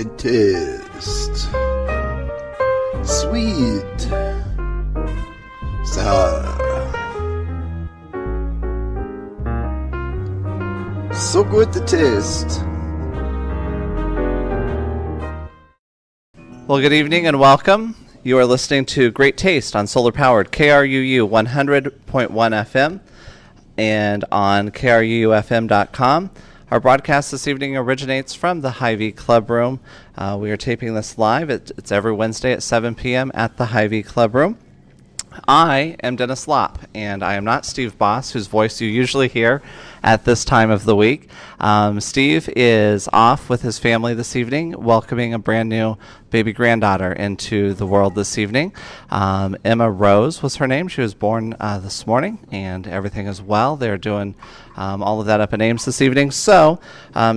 and taste. Sweet. Sour. So good to taste. Well, good evening and welcome. You are listening to Great Taste on solar-powered KRUU 100.1 FM and on KRUU-FM.com. Our broadcast this evening originates from the Hy-Vee Club Room. We are taping this live. It's every Wednesday at 7 p.m. at the Hy-Vee Club Room. I am Dennis Lopp, and I am not Steve Boss, whose voice you usually hear at this time of the week. Steve is off with his family this evening, welcoming a brand new baby granddaughter into the world this evening. Emma Rose was her name. She was born this morning, and everything is well. They're doing all of that up in Ames this evening. So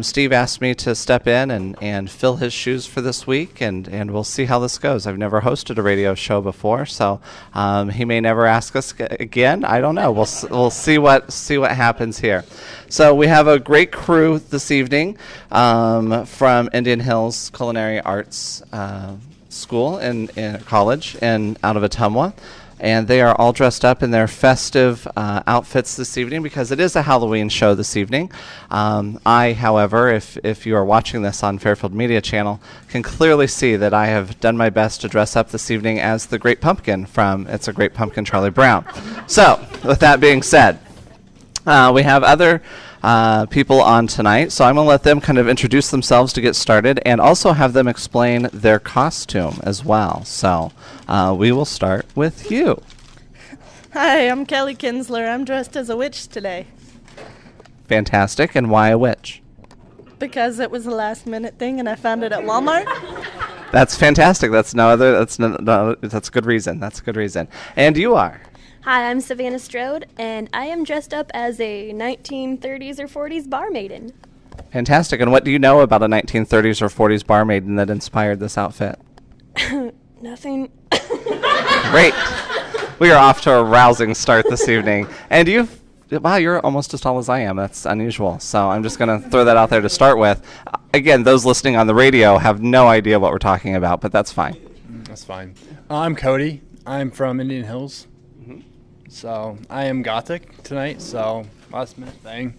Steve asked me to step in and fill his shoes for this week, and we'll see how this goes. I've never hosted a radio show before, so he may never ask us again. I don't know. We'll see what happens here. So we have a great crew this evening from Indian Hills Culinary Arts School in college and out of Ottumwa. And they are all dressed up in their festive outfits this evening because it is a Halloween show this evening. I, however, if you are watching this on Fairfield Media Channel, can clearly see that I have done my best to dress up this evening as the Great Pumpkin from It's a Great Pumpkin, Charlie Brown. So, with that being said, we have other people on tonight, so I'm going to let them kind of introduce themselves to get started and also have them explain their costume as well. So we will start with you. Hi, I'm Kellie Kuenzler. I'm dressed as a witch today. Fantastic. And why a witch? Because it was a last-minute thing and I found it at Walmart. That's fantastic. That's a good reason. That's a good reason. And you are? Hi, I'm Savannah Strode, and I am dressed up as a 1930s or 40s bar maiden. Fantastic. And what do you know about a 1930s or 40s bar maiden that inspired this outfit? Nothing. Great. We are off to a rousing start this evening. And you're almost as tall as I am. That's unusual. So I'm just going to throw that out there to start with. Again, those listening on the radio have no idea what we're talking about, but that's fine. That's fine. I'm Cody. I'm from Indian Hills. So I am Gothic tonight, so last minute thing.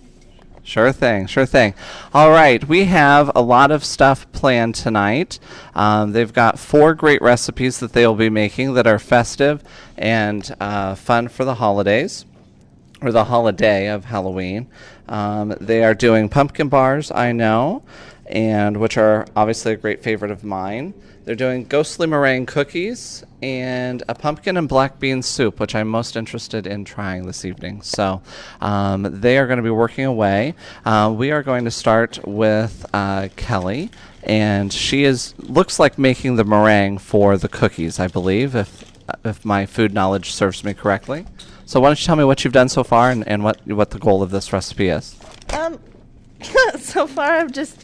Sure thing. All right, we have a lot of stuff planned tonight. They've got 4 great recipes that they will be making that are festive and fun for the holidays, or the holiday of Halloween. They are doing pumpkin bars, I know, and which are obviously a great favorite of mine. They're doing ghostly meringue cookies and a pumpkin and black bean soup, which I'm most interested in trying this evening. So they are going to be working away. We are going to start with Kellie, and she looks like making the meringue for the cookies, I believe, if my food knowledge serves me correctly. So why don't you tell me what you've done so far and what the goal of this recipe is? So far I've just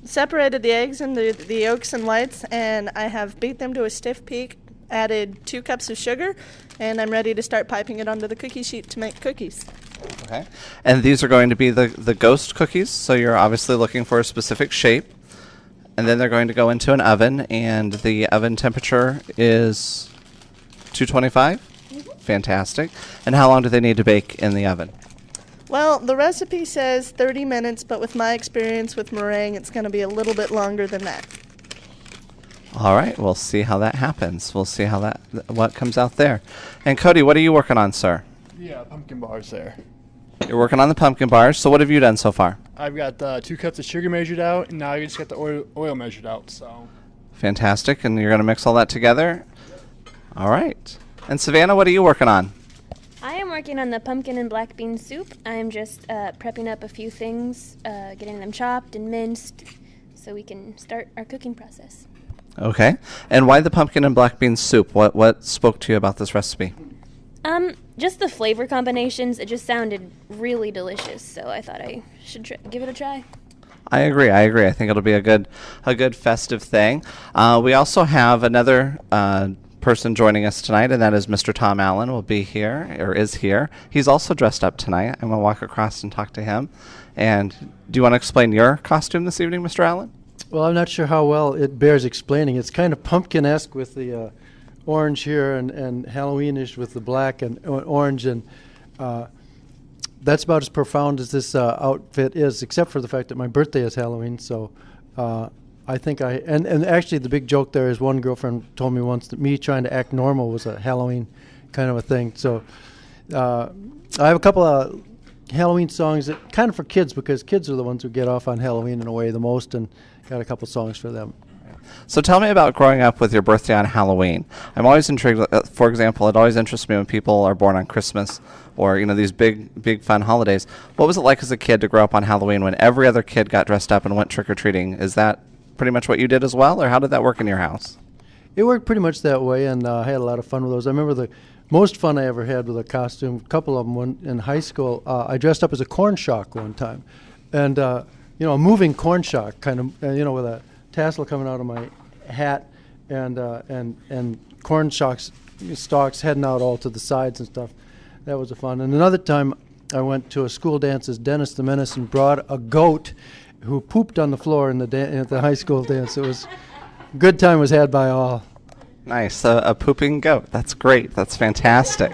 separated the eggs into the yolks and whites, and I have beat them to a stiff peak, added 2 cups of sugar, and I'm ready to start piping it onto the cookie sheet to make cookies. Okay. And these are going to be the ghost cookies, so you're obviously looking for a specific shape. And then they're going to go into an oven, and the oven temperature is 225? Mm-hmm. Fantastic. And how long do they need to bake in the oven? Well, the recipe says 30 minutes, but with my experience with meringue, it's going to be a little bit longer than that. All right, we'll see how that happens. We'll see how what comes out there. And Cody, what are you working on, sir? Yeah, pumpkin bars there. You're working on the pumpkin bars. So what have you done so far? I've got 2 cups of sugar measured out, and now I just got the oil measured out. So. Fantastic, and you're going to mix all that together? All right. And Savannah, what are you working on? I am working on the pumpkin and black bean soup. I am just prepping up a few things, getting them chopped and minced so we can start our cooking process. Okay. And why the pumpkin and black bean soup? What spoke to you about this recipe? Just the flavor combinations. It just sounded really delicious, so I thought I should give it a try. I agree. I think it'll be a good festive thing. We also have another person joining us tonight, and that is Mr. Tom Allen will be here, or is here. He's also dressed up tonight. I'm going to walk across and talk to him. And do you want to explain your costume this evening, Mr. Allen? Well, I'm not sure how well it bears explaining. It's kind of pumpkin-esque with the orange here and Halloweenish with the black and orange, and that's about as profound as this outfit is, except for the fact that my birthday is Halloween. So I think and actually the big joke there is one girlfriend told me once that me trying to act normal was a Halloween kind of a thing. So I have a couple of Halloween songs that kind of for kids, because kids are the ones who get off on Halloween in a way the most, and got a couple songs for them. So tell me about growing up with your birthday on Halloween. I'm always intrigued. For example, it always interests me when people are born on Christmas or, these big fun holidays. What was it like as a kid to grow up on Halloween when every other kid got dressed up and went trick-or-treating? Is that pretty much what you did as well, or how did that work in your house? It worked pretty much that way, and I had a lot of fun with those. I remember the most fun I ever had with a costume, a couple of them when in high school. I dressed up as a corn shock one time, and a moving corn shock, kind of, with a tassel coming out of my hat, and corn stalks heading out all to the sides and stuff. That was a fun. And another time, I went to a school dance as Dennis the Menace and brought a goat who pooped on the floor in at the high school dance. It was good time was had by all. Nice, a pooping goat. That's great. That's fantastic.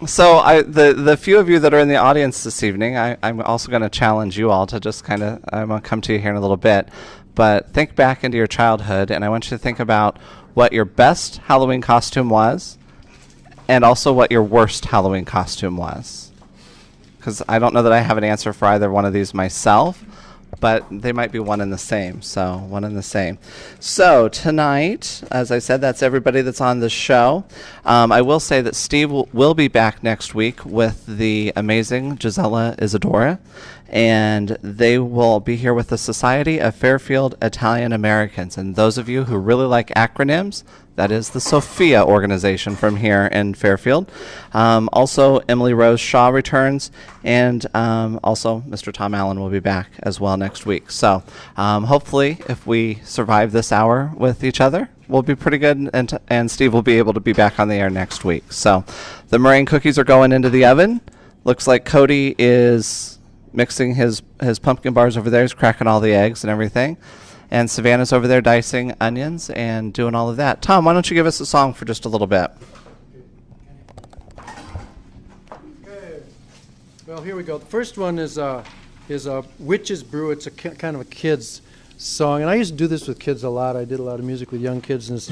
So the few of you that are in the audience this evening, I'm also going to challenge you all to just I'm going to come to you here in a little bit, but think back into your childhood, and I want you to think about what your best Halloween costume was, and also what your worst Halloween costume was. Because I don't know that I have an answer for either one of these myself, but they might be one and the same. So tonight, as I said, that's everybody that's on the show. I will say that Steve will be back next week with the amazing Gisela Isadora, and they will be here with the Society of Fairfield Italian Americans. And those of you who really like acronyms, that is the SOFIA organization from here in Fairfield. Also, Emily Rose Shaw returns, and also Mr. Tom Allen will be back as well next week. So hopefully, if we survive this hour with each other, we'll be pretty good, and Steve will be able to be back on the air next week. So the meringue cookies are going into the oven. Looks like Cody is mixing his pumpkin bars over there. He's cracking all the eggs and everything. And Savannah's over there dicing onions and doing all of that. Tom, why don't you give us a song for just a little bit? Okay. Well, here we go. The first one is a Witch's Brew. It's kind of a kid's song, and I used to do this with kids a lot. I did a lot of music with young kids, and it's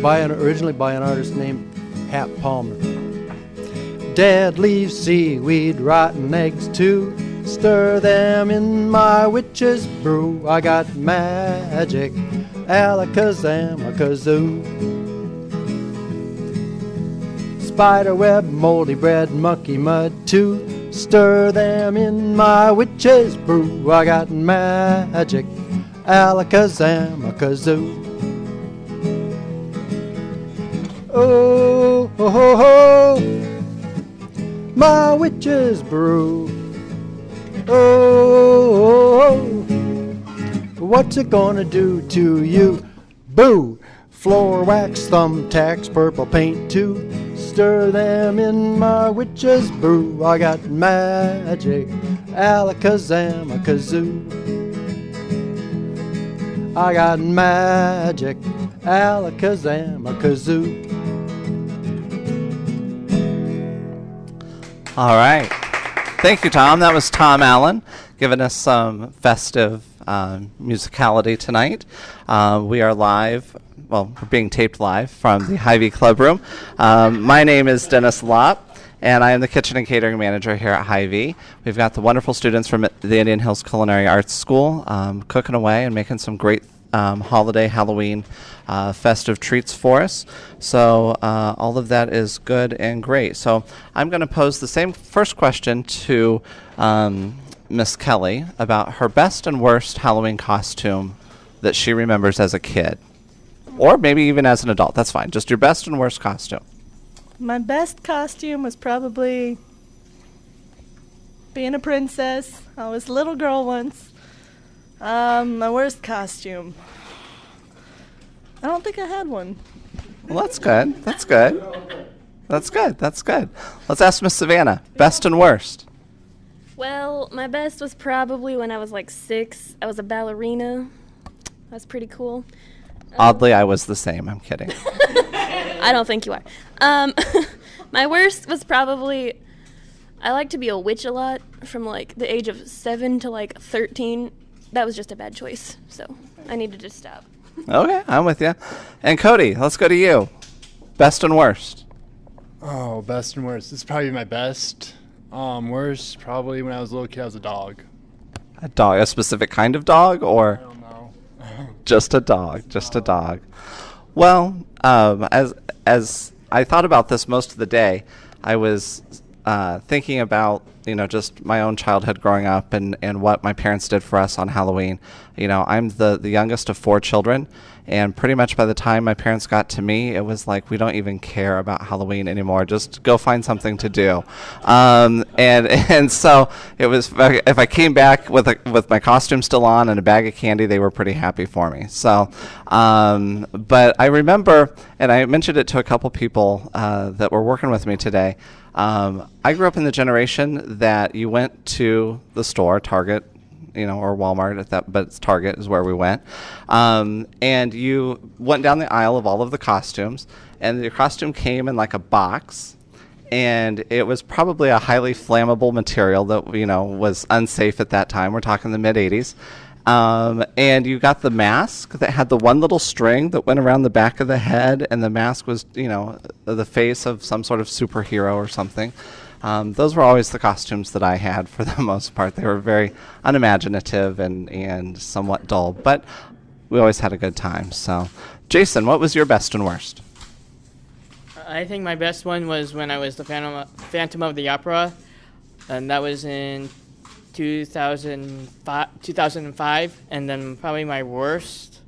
originally by an artist named Hap Palmer. Dad leaves seaweed, rotten eggs too. Stir them in my witch's brew. I got magic, alakazam, a kazoo. Spiderweb, moldy bread, mucky mud too. Stir them in my witch's brew. I got magic, alakazam, a kazoo. Oh, ho, ho, ho, my witch's brew. Oh, what's it gonna do to you? Boo! Floor wax, thumbtacks, purple paint too. Stir them in my witch's brew. I got magic, alakazam, a kazoo. I got magic, alakazam, a kazoo. All right. Thank you, Tom. That was Tom Allen giving us some festive musicality tonight. We are live. Well, we're being taped live from the Hy-Vee Club Room. My name is Dennis Lopp, and I am the kitchen and catering manager here at Hy-Vee. We've got the wonderful students from the Indian Hills Culinary Arts School cooking away and making some great holiday, Halloween, festive treats for us. So all of that is good and great. So I'm going to pose the same first question to Miss Kellie about her best and worst Halloween costume that she remembers as a kid. Or maybe even as an adult. That's fine. Just your best and worst costume. My best costume was probably being a princess. I was a little girl once. My worst costume. I don't think I had one. Well, that's good. That's good. That's good. That's good. Let's ask Miss Savannah. Best and worst. Well, my best was probably when I was like 6. I was a ballerina. That's pretty cool. Oddly, I was the same. I'm kidding. I don't think you are. My worst was probably, I like to be a witch a lot from like the age of 7 to like 13. That was just a bad choice, so I need to just stop. Okay, I'm with you. And Cody, let's go to you. Best and worst. Oh, best and worst. This is probably my best. Worst, probably when I was a little kid, I was a dog. A dog, a specific kind of dog, I or don't know. just a dog? Just a dog. Well, as I thought about this most of the day, I was thinking about, just my own childhood growing up and what my parents did for us on Halloween. I'm the youngest of 4 children, and pretty much by the time my parents got to me, it was like, we don't even care about Halloween anymore. Just go find something to do. And so it was, if I came back with my costume still on and a bag of candy, they were pretty happy for me. So, but I remember, and I mentioned it to a couple people that were working with me today, I grew up in the generation that you went to the store, Target, or Walmart, but Target is where we went. And you went down the aisle of all of the costumes, and your costume came in like a box, and it was probably a highly flammable material that, was unsafe at that time. We're talking the mid-'80s. And you got the mask that had the one little string that went around the back of the head, and the mask was, the face of some sort of superhero or something. Those were always the costumes that I had for the most part. They were very unimaginative and somewhat dull, but we always had a good time. So, Jason, what was your best and worst? I think my best one was when I was the Phantom of the Opera, and that was in 2005, and then probably my worst.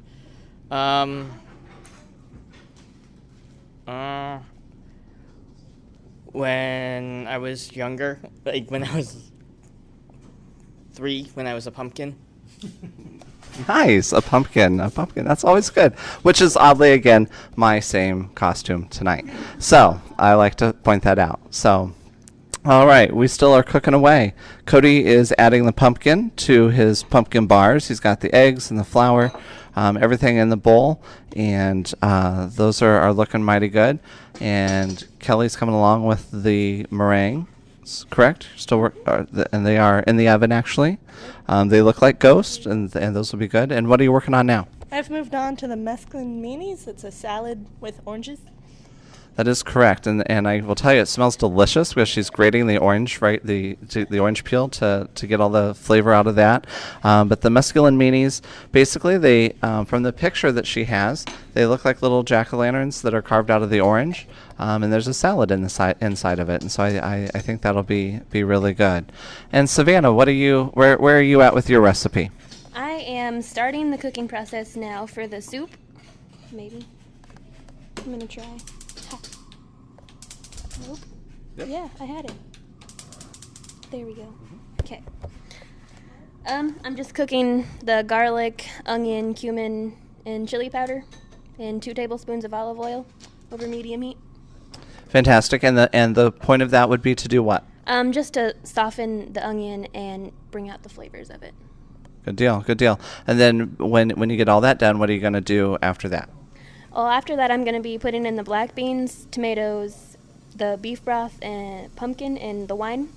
When I was younger, like when I was 3, when I was a pumpkin. Nice, a pumpkin. That's always good. Which is oddly, again, my same costume tonight. So I like to point that out. So, all right, we still are cooking away. Cody is adding the pumpkin to his pumpkin bars. He's got the eggs and the flour, everything in the bowl, and those are looking mighty good. And Kellie's coming along with the meringues, correct? And they are in the oven, actually. They look like ghosts, and those will be good. And what are you working on now? I've moved on to the Mesculun Meanies. It's a salad with oranges. That is correct, and I will tell you, it smells delicious because she's grating the orange, right, the orange peel to get all the flavor out of that. But the Mesculun Meanies, basically, they from the picture that she has, they look like little jack-o'-lanterns that are carved out of the orange, and there's a salad inside of it, and so I think that'll be really good. And Savannah, where are you at with your recipe? I am starting the cooking process now for the soup. Maybe. I'm going to try. Nope. Yep. Yeah, I had it. There we go. Okay. I'm just cooking the garlic, onion, cumin, and chili powder and 2 tablespoons of olive oil over medium heat. Fantastic. And the point of that would be to do what? Just to soften the onion and bring out the flavors of it. Good deal. And then when you get all that done, what are you going to do after that? Well, after that, I'm going to be putting in the black beans, tomatoes, the beef broth, and pumpkin, and the wine.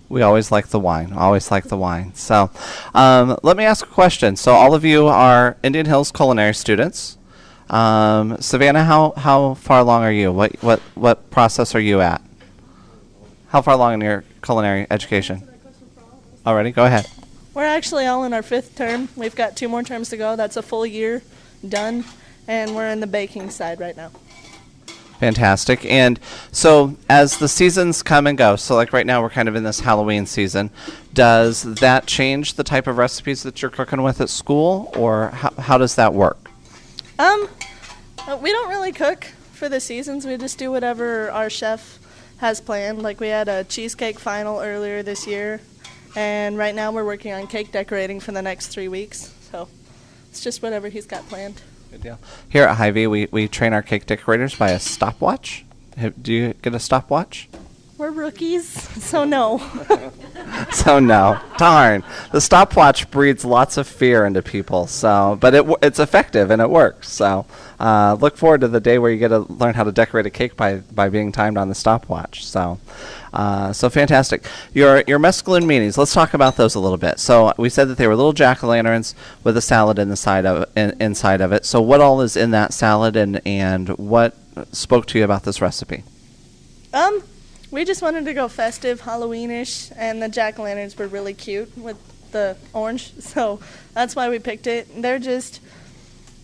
We always like the wine. So let me ask a question. So all of you are Indian Hills culinary students. Savannah, how far along are you? What process are you at? How far along in your culinary education? Already? Go ahead. We're actually all in our 5th term. We've got 2 more terms to go. That's a full year done, and we're in the baking side right now. Fantastic. And so as the seasons come and go, so like right now we're kind of in this Halloween season, does that change the type of recipes that you're cooking with at school, or how does that work? We don't really cook for the seasons. We just do whatever our chef has planned. Like we had a cheesecake final earlier this year, and right now we're working on cake decorating for the next 3 weeks. So it's just whatever he's got planned. Good deal. Here at Hy-Vee, we train our cake decorators by a stopwatch. Do you get a stopwatch? we're rookies, so no. So no, darn. The stopwatch breeds lots of fear into people. So, but it's effective and it works. So, look forward to the day where you get to learn how to decorate a cake by being timed on the stopwatch. So, so fantastic. Your Mesculun Meanies. Let's talk about those a little bit. So we said that they were little jack-o'-lanterns with a salad inside of it. So what all is in that salad, and what spoke to you about this recipe? We just wanted to go festive, Halloweenish, and the jack-o'-lanterns were really cute with the orange, so that's why we picked it. They're just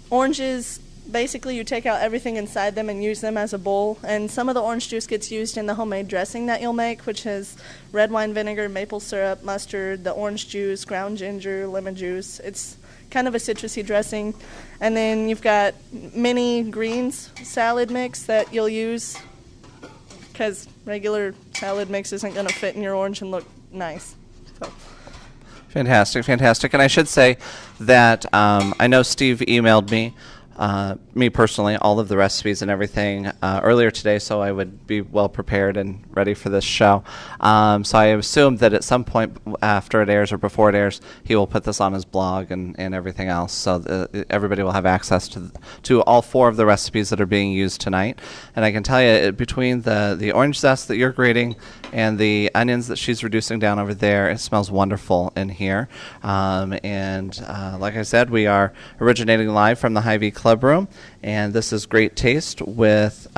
oranges. Basically, you take out everything inside them and use them as a bowl, and some of the orange juice gets used in the homemade dressing that you'll make, which has red wine vinegar, maple syrup, mustard, the orange juice, ground ginger, lemon juice. It's kind of a citrusy dressing. And then you've got mini greens salad mix that you'll use because regular salad mix isn't going to fit in your orange and look nice. So. Fantastic. And I should say that I know Steve emailed me personally, all of the recipes and everything earlier today, so I would be well prepared and ready for this show. So I assume that at some point after it airs or before it airs, he will put this on his blog and everything else, so everybody will have access to all 4 of the recipes that are being used tonight. And I can tell you, between the orange zest that you're grating and the onions that she's reducing down over there, it smells wonderful in here. And like I said, we are originating live from the Hy-Vee Club Room, and this is Great Taste with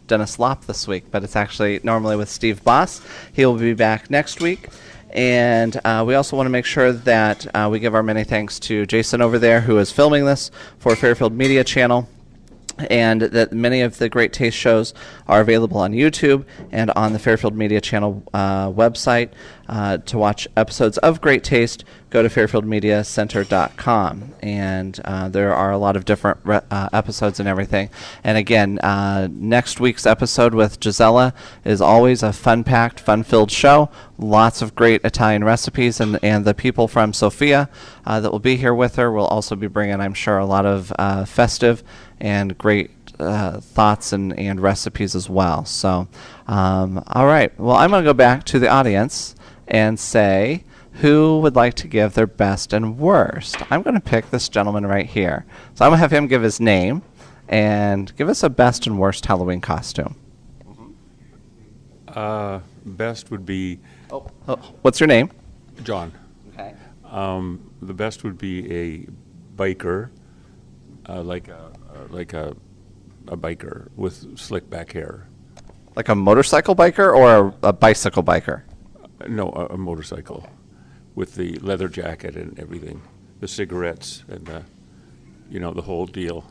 Dennis Lopp this week, but it's actually normally with Steve Boss. He will be back next week. And we also want to make sure that we give our many thanks to Jason over there, who is filming this for Fairfield Media Channel, and that many of the Great Taste shows are available on YouTube and on the Fairfield Media Channel website. To watch episodes of Great Taste, go to fairfieldmediacenter.com, and there are a lot of different episodes and everything. And again, next week's episode with Gisela is always a fun-packed, fun-filled show. Lots of great Italian recipes, and the people from Sofia that will be here with her will also be bringing, I'm sure, a lot of festive and great thoughts and recipes as well. So, all right. Well, I'm going to go back to the audience and say, who would like to give their best and worst? I'm going to pick this gentleman right here. So I'm going to have him give his name and give us a best and worst Halloween costume. Best would be... Oh, what's your name? John. Okay. The best would be a biker, like a biker with slick back hair. Like a motorcycle biker or a bicycle biker? No, a motorcycle with the leather jacket and everything, the cigarettes and the whole deal.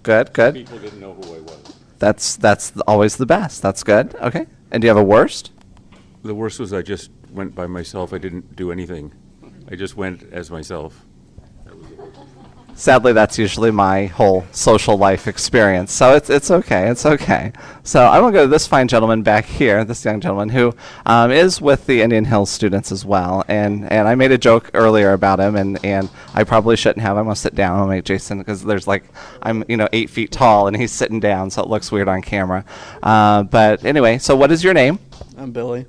Good. People didn't know who I was. That's always the best. That's good. Okay. And do you have a worst? The worst was I just went by myself. I didn't do anything. I just went as myself. Sadly, that's usually my whole social life experience. So it's okay. It's okay. So I will go to this fine gentleman back here, this young gentleman who is with the Indian Hills students as well. And I made a joke earlier about him, and I probably shouldn't have. I'm going to sit down and make Jason, because I'm 8 feet tall and he's sitting down, so it looks weird on camera. But anyway, so what is your name? I'm Billy.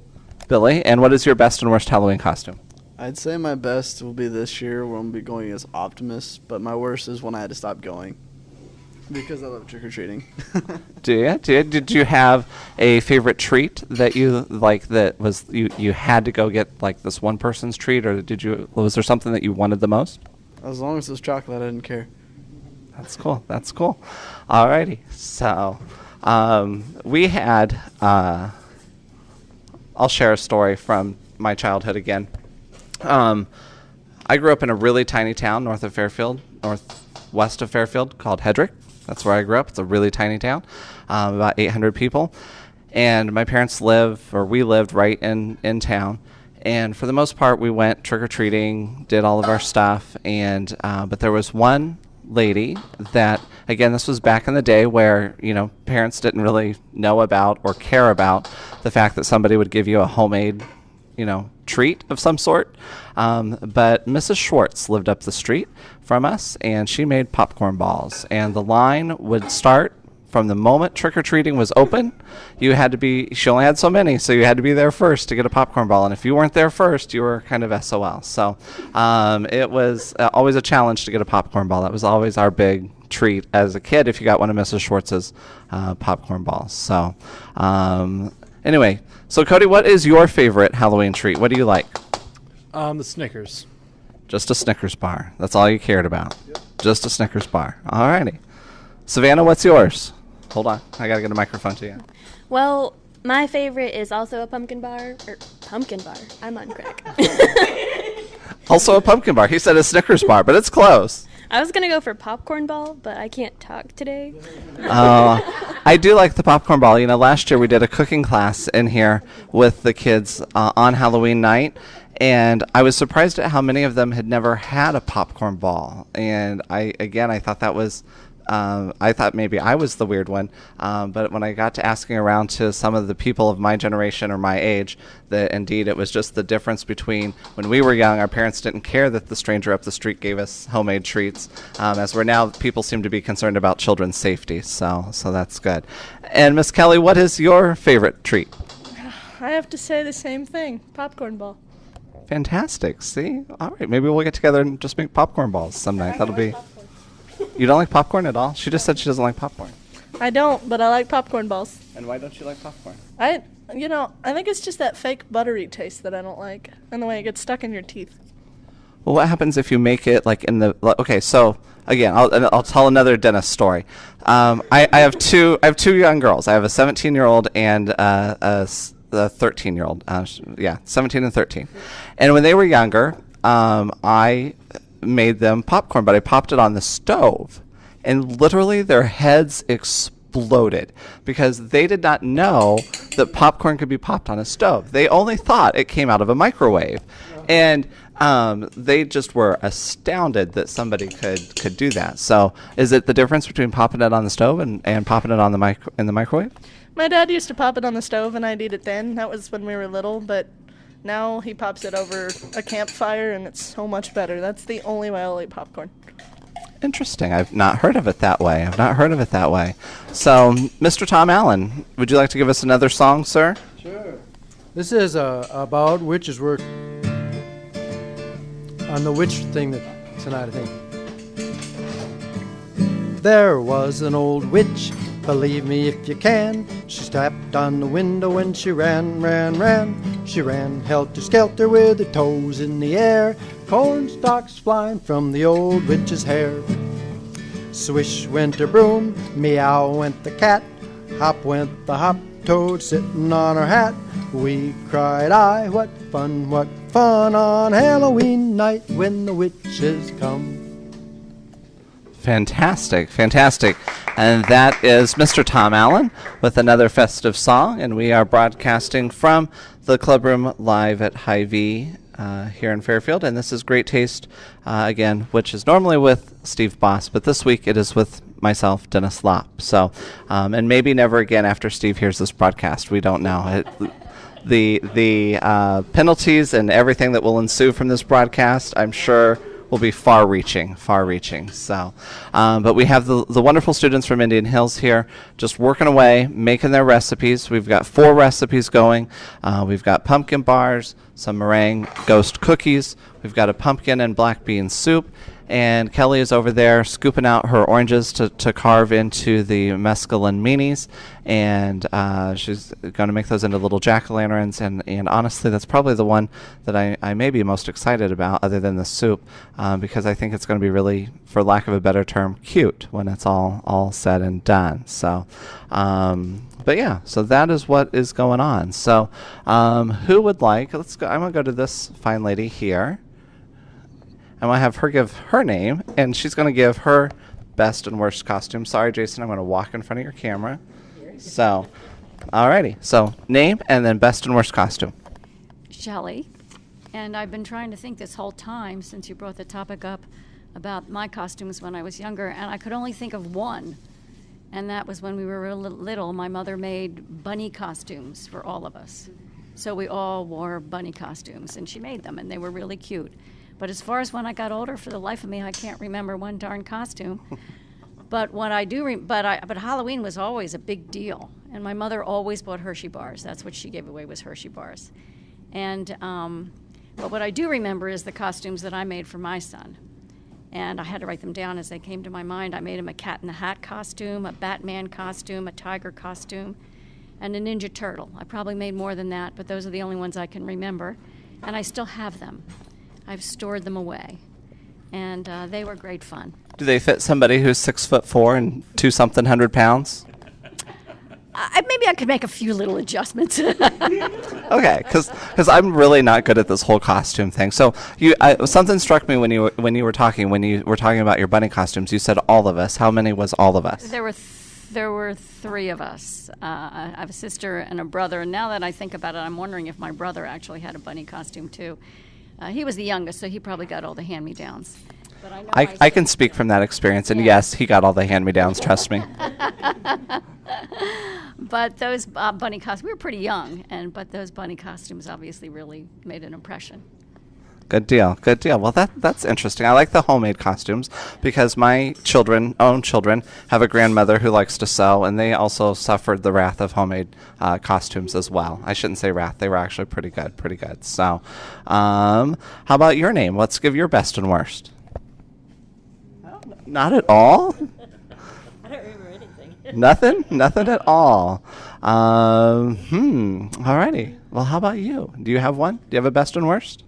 Billy. And what is your best and worst Halloween costume? I'd say my best will be this year, where I'm going to be going as Optimus, but my worst is when I had to stop going because I love trick-or-treating. Do you? Did you have a favorite treat that you like that was you had to go get, like this one person's treat, or was there something that you wanted the most? As long as it was chocolate, I didn't care. That's cool. Alrighty. So we had I'll share a story from my childhood again. I grew up in a really tiny town northwest of Fairfield called Hedrick. That's where I grew up. It's a really tiny town, about 800 people. And my parents we lived right in town. And for the most part, we went trick-or-treating, did all of our stuff. And but there was one lady that, again, this was back in the day where, parents didn't really know about or care about the fact that somebody would give you a homemade treat of some sort. But Mrs. Schwartz lived up the street from us, and she made popcorn balls. And the line would start From the moment trick-or-treating was open, she only had so many, so you had to be there first to get a popcorn ball. And if you weren't there first, you were kind of SOL. So it was always a challenge to get a popcorn ball. That was always our big treat as a kid if you got one of Mrs. Schwartz's popcorn balls. So anyway, so Cody, what is your favorite Halloween treat? What do you like? The Snickers. Just a Snickers bar. That's all you cared about. Yep. Just a Snickers bar. All righty. Savannah, what's yours? Hold on. I got to get a microphone to you. Well, my favorite is also a pumpkin bar. Pumpkin bar. I'm on crack. Also a pumpkin bar. He said a Snickers bar, but it's close. I was going to go for popcorn ball, but I can't talk today. I do like the popcorn ball. You know, last year we did a cooking class in here with the kids on Halloween night, and I was surprised at how many of them had never had a popcorn ball. And I thought that was... I thought maybe I was the weird one, but when I got to asking around to some of the people of my generation or my age, that indeed it was just the difference between when we were young, our parents didn't care that the stranger up the street gave us homemade treats, as we're now, people seem to be concerned about children's safety, so that's good. And Miss Kellie, what is your favorite treat? I have to say the same thing, popcorn ball. Fantastic, see? All right, maybe we'll get together and just make popcorn balls some night. That'll be... You don't like popcorn at all? She just said she doesn't like popcorn. I don't, but I like popcorn balls. And why don't you like popcorn? I think it's just that fake buttery taste that I don't like, and the way it gets stuck in your teeth. Well, what happens if you make it like in the... Okay, so again, I'll tell another dentist story. I have two young girls. I have a 17-year-old and a 13-year-old. 17 and 13. And when they were younger, I made them popcorn, but I popped it on the stove, and literally their heads exploded because they did not know that popcorn could be popped on a stove. They only thought it came out of a microwave, and they just were astounded that somebody could do that. So is it the difference between popping it on the stove and popping it on in the microwave? My dad used to pop it on the stove and I'd eat it then. That was when we were little, but now he pops it over a campfire, and it's so much better. That's the only way I'll eat popcorn. Interesting. I've not heard of it that way. So, Mr. Tom Allen, would you like to give us another song, sir? Sure. This is about witches' work on the witch thing tonight, I think. There was an old witch, believe me if you can. She stepped on the window and she ran. She ran helter-skelter with her toes in the air, corn stalks flying from the old witch's hair. Swish went her broom, meow went the cat, hop went the hop toad sitting on her hat. We cried, aye, what fun on Halloween night when the witches come. Fantastic. And that is Mr. Tom Allen with another festive song, and we are broadcasting from the Club Room live at Hy-Vee here in Fairfield, and this is Great Taste, again, which is normally with Steve Boss, but this week it is with myself, Dennis Lopp. So, and maybe never again after Steve hears this broadcast. We don't know. The penalties and everything that will ensue from this broadcast, I'm sure, will be far-reaching. So, but we have the wonderful students from Indian Hills here just working away, making their recipes. We've got 4 recipes going. We've got pumpkin bars, some meringue ghost cookies. We've got a pumpkin and black bean soup. And Kellie is over there scooping out her oranges to carve into the Mesculun Meanies. And she's going to make those into little jack-o'-lanterns. And honestly, that's probably the one that I may be most excited about other than the soup, because I think it's going to be really, for lack of a better term, cute when it's all said and done. So, but yeah, so that is what is going on. So who would like, let's go, I'm going to go to this fine lady here. I'm going to have her give her name, and she's going to give her best and worst costume. Sorry, Jason, I'm going to walk in front of your camera. So, alrighty. So, name and then best and worst costume. Shelley. And I've been trying to think this whole time since you brought the topic up about my costumes when I was younger, and I could only think of one. And that was when we were little. My mother made bunny costumes for all of us. So we all wore bunny costumes, and she made them, and they were really cute. But as far as when I got older, for the life of me, I can't remember one darn costume. But what I do, but Halloween was always a big deal, and my mother always bought Hershey bars. That's what she gave away, was Hershey bars. And but what I do remember is the costumes that I made for my son, and I had to write them down as they came to my mind. I made him a Cat in the Hat costume, a Batman costume, a tiger costume, and a Ninja Turtle. I probably made more than that, but those are the only ones I can remember, and I still have them. I've stored them away, and they were great fun. Do they fit somebody who's 6'4" and 2-something hundred pounds? Maybe I could make a few little adjustments. Okay, because I'm really not good at this whole costume thing. So something struck me when you were talking about your bunny costumes. You said all of us. How many was all of us? There were 3 of us. I have a sister and a brother. And now that I think about it, I'm wondering if my brother actually had a bunny costume too. He was the youngest, so he probably got all the hand-me-downs. But I can speak from that experience, and yes, he got all the hand-me-downs, trust me. But those bunny costumes, we were pretty young, but those bunny costumes obviously really made an impression. Good deal, good deal. Well, that's interesting. I like the homemade costumes because my own children, have a grandmother who likes to sew, and they also suffered the wrath of homemade costumes as well. I shouldn't say wrath; they were actually pretty good. So, how about your name? Let's give your best and worst. Not at all? I don't remember anything. Nothing at all. Alrighty. Well, how about you? Do you have one? Do you have a best and worst?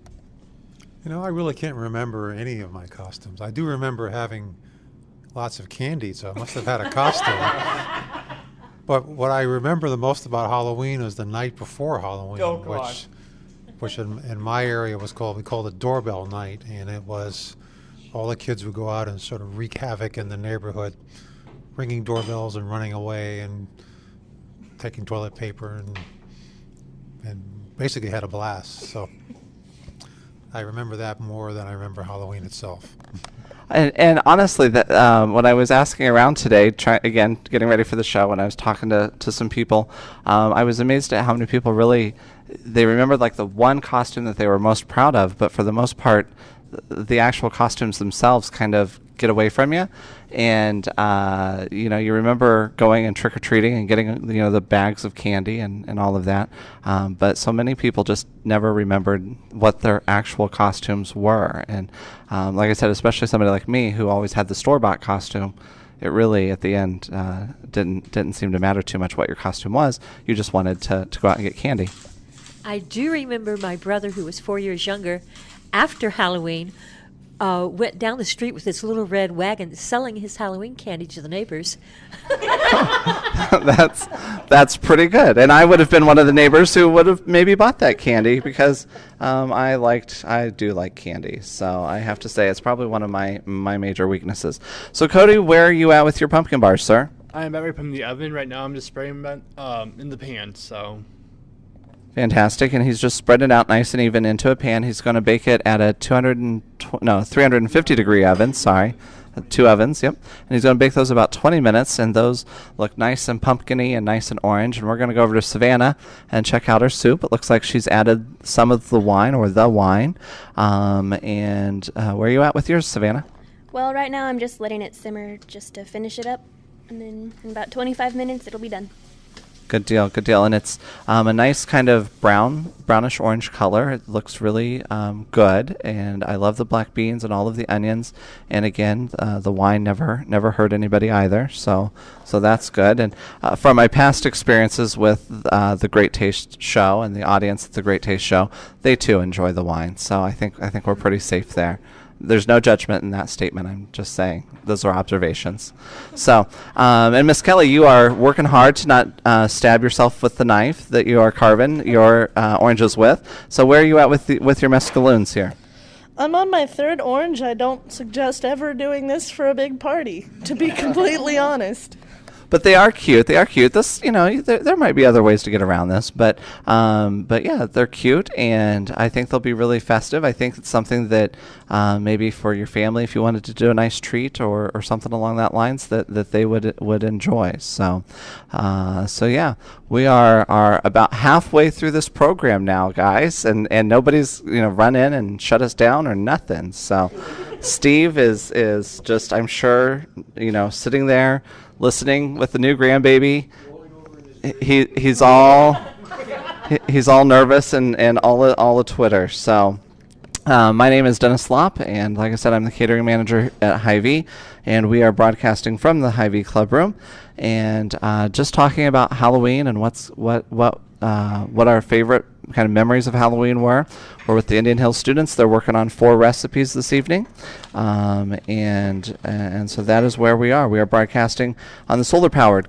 I really can't remember any of my costumes. I do remember having lots of candy, so I must have had a costume. But what I remember the most about Halloween was the night before Halloween, which in my area we called it doorbell night, and it was all the kids would go out and sort of wreak havoc in the neighborhood, ringing doorbells and running away and taking toilet paper and basically had a blast. So I remember that more than I remember Halloween itself. And honestly, that when I was asking around today, getting ready for the show, when I was talking to some people, I was amazed at how many people they remembered like the one costume that they were most proud of, but for the most part, the actual costumes themselves kind of get away from you, and you remember going and trick-or-treating and getting the bags of candy and all of that, but so many people just never remembered what their actual costumes were. And like I said, especially somebody like me who always had the store-bought costume, it really at the end didn't seem to matter too much what your costume was. You just wanted to go out and get candy. I do remember my brother, who was 4 years younger, after Halloween, went down the street with his little red wagon selling his Halloween candy to the neighbors. That's pretty good. And I would have been one of the neighbors who would have maybe bought that candy because I do like candy. So I have to say it's probably one of my major weaknesses. So Cody, where are you at with your pumpkin bars, sir? I am about ready to put them in the oven right now. I'm just spraying them in the pan, so... Fantastic, and he's just spread it out nice and even into a pan. He's going to bake it at a 350 degree oven, 2 ovens, yep. And he's going to bake those about 20 minutes, and those look nice and pumpkin-y and nice and orange. And we're going to go over to Savannah and check out her soup. It looks like she's added some of the wine. And where are you at with yours, Savannah? Well, right now I'm just letting it simmer just to finish it up, and then in about 25 minutes it'll be done. Good deal. And it's a nice kind of brownish orange color. It looks really good, and I love the black beans and all of the onions. And again, the wine never hurt anybody either. So that's good. And from my past experiences with the Great Taste Show and the audience at the Great Taste Show, they too enjoy the wine. So I think we're pretty safe there. There's no judgment in that statement. I'm just saying those are observations. So, and Miss Kellie, you are working hard to not stab yourself with the knife that you are carving your oranges with. So, where are you at with your mescaluns here? I'm on my 3rd orange. I don't suggest ever doing this for a big party, to be completely honest. But they are cute. This, there might be other ways to get around this, but yeah, they're cute, and I think they'll be really festive. I think it's something that maybe for your family, if you wanted to do a nice treat or something along that lines, that they would enjoy. So yeah, we are about halfway through this program now, guys, and nobody's run in and shut us down or nothing. So Steve is just, I'm sure, sitting there listening with the new grandbaby. He's all nervous and all the Twitter. So my name is Dennis Lopp, and like I said, I'm the catering manager at Hy-Vee, and we are broadcasting from the Hy-Vee Club Room, and just talking about Halloween and what our favorite kind of memories of Halloween were. We're with the Indian Hill students. They're working on 4 recipes this evening, and so that is where we are. We are broadcasting on the solar-powered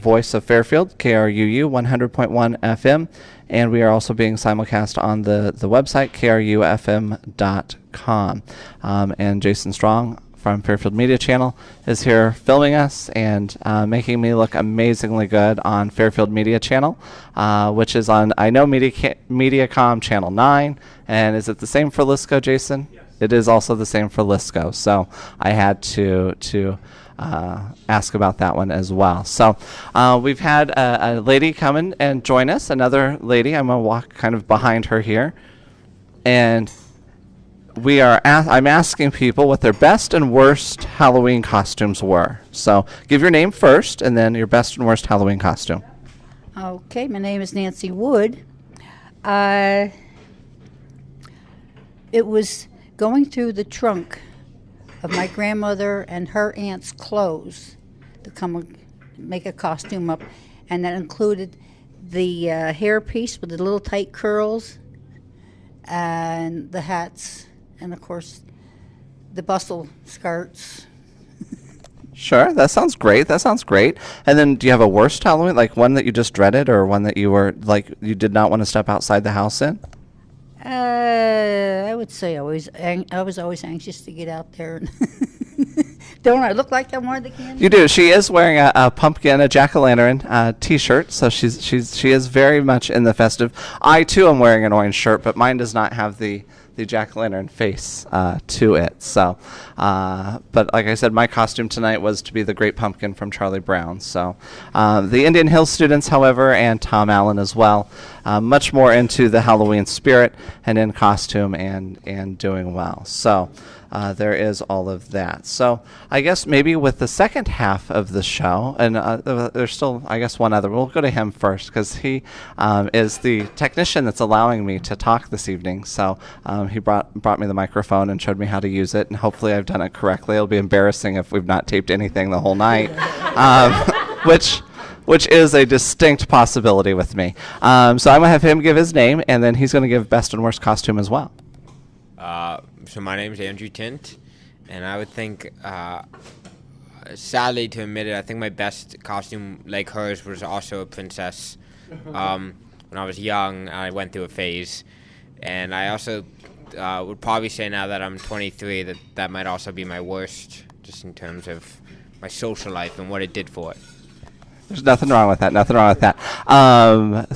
voice of Fairfield, KRUU 100.1 FM, and we are also being simulcast on the website, KRUU-FM.com. And Jason Strong from Fairfield Media Channel is here filming us and making me look amazingly good on Fairfield Media Channel, which is on, I know, Mediacom Channel 9. And is it the same for Lisco, Jason? Yes. It is also the same for Lisco. So I had to ask about that one as well. So we've had a lady come in and join us, another lady. I'm going to walk kind of behind her here. And I'm asking people what their best and worst Halloween costumes were. So give your name first, and then your best and worst Halloween costume. Okay, my name is Nancy Wood. It was going through the trunk of my grandmother and her aunt's clothes to come and make a costume up, and that included the hair piece with the little tight curls and the hats. And, of course, the bustle skirts. Sure, that sounds great. And then do you have a worst Halloween, like one that you just dreaded or one that you were, like, you did not want to step outside the house in? I would say I was always anxious to get out there. Don't I look like I'm wearing the candy? You do. She is wearing a pumpkin, a jack-o'-lantern T-shirt, so she is very much in the festive. I, too, am wearing an orange shirt, but mine does not have the jack-o'-lantern face to it. So, but like I said, my costume tonight was to be the Great Pumpkin from Charlie Brown. So, the Indian Hill students, however, and Tom Allen as well, much more into the Halloween spirit and in costume and doing well. So, there is all of that. So, I guess maybe with the second half of the show, and there's still, I guess, one other. We'll go to him first because he is the technician that's allowing me to talk this evening. So, he brought me the microphone and showed me how to use it, and hopefully I've done it correctly. It'll be embarrassing if we've not taped anything the whole night, which is a distinct possibility with me. So I'm going to have him give his name, and then he's going to give best and worst costume as well. So my name is Andrew Tint, and I would think, sadly to admit it, I think my best costume, like hers, was also a princess. When I was young, I went through a phase, and I also would probably say now that I'm 23 that might also be my worst, just in terms of my social life and what it did for it. There's nothing wrong with that.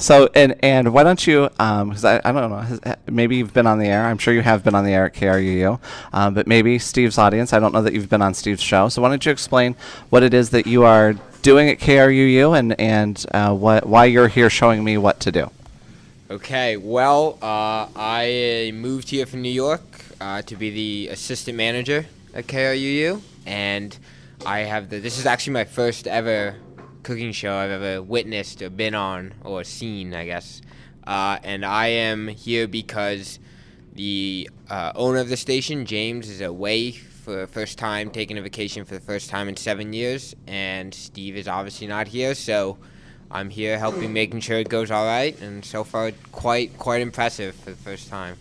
So, and why don't you, because I don't know, maybe you've been on the air. I'm sure you have been on the air at KRUU, but maybe Steve's audience, I don't know that you've been on Steve's show. So why don't you explain what it is that you are doing at KRUU and why you're here showing me what to do. Okay, well, I moved here from New York to be the assistant manager at KRUU, and this is actually my first ever cooking show I've ever witnessed or been on or seen, I guess. And I am here because the owner of the station, James, is away for the first time, taking a vacation for the first time in 7 years, and Steve is obviously not here, so I'm here helping, making sure it goes all right, and so far quite impressive for the first time.